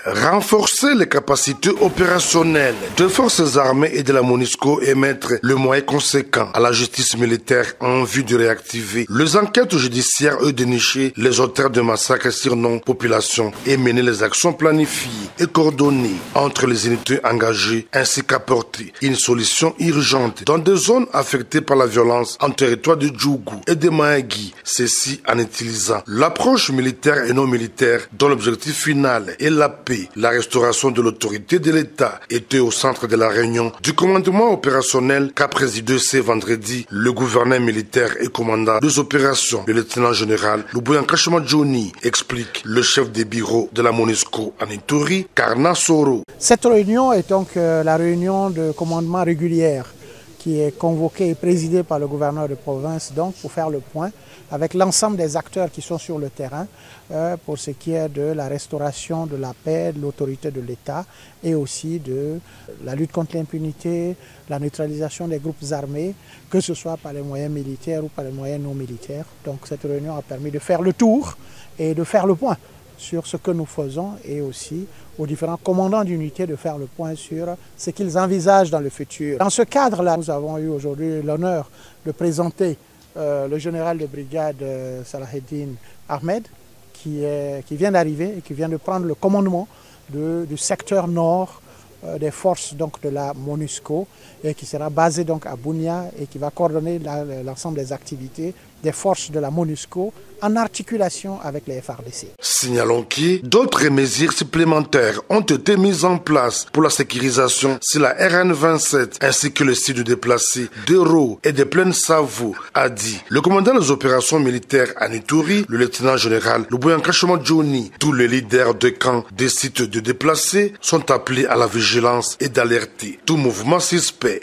Renforcer les capacités opérationnelles des forces armées et de la MONUSCO et mettre le moyen conséquent à la justice militaire en vue de réactiver les enquêtes judiciaires et dénicher les auteurs de massacres sur non-population et mener les actions planifiées et coordonnées entre les unités engagées ainsi qu'apporter une solution urgente dans des zones affectées par la violence en territoire de Djougou et de Mahagui, ceci en utilisant l'approche militaire et non militaire dont l'objectif final est la paix. La restauration de l'autorité de l'État était au centre de la réunion du commandement opérationnel qu'a présidé ce vendredi le gouverneur militaire et commandant des opérations, le lieutenant-général Luboya Nkashama Johnny, explique le chef des bureaux de la MONUSCO en Ituri, Karna Soro. Cette réunion est donc la réunion de commandement régulière qui est convoquée et présidée par le gouverneur de province donc pour faire le point avec l'ensemble des acteurs qui sont sur le terrain pour ce qui est de la restauration de la paix, de l'autorité de l'État et aussi de la lutte contre l'impunité, la neutralisation des groupes armés, que ce soit par les moyens militaires ou par les moyens non militaires. Donc cette réunion a permis de faire le tour et de faire le point sur ce que nous faisons et aussi aux différents commandants d'unité de faire le point sur ce qu'ils envisagent dans le futur. Dans ce cadre-là, nous avons eu aujourd'hui l'honneur de présenter le général de brigade Salaheddine Ahmed qui vient d'arriver et qui vient de prendre le commandement du secteur nord des forces donc, de la MONUSCO et qui sera basé donc à Bunia et qui va coordonner l'ensemble des activités des forces de la MONUSCO en articulation avec les FARDC. Signalons que d'autres mesures supplémentaires ont été mises en place pour la sécurisation sur la RN27 ainsi que le site de déplacés d'Hérault et de Plaine Savo, a dit le commandant des opérations militaires à Ituri, le lieutenant-général Luboya Nkashama Johnny. Tous les leaders de camps des sites de déplacés sont appelés à la vigilance et d'alerter tout mouvement suspect.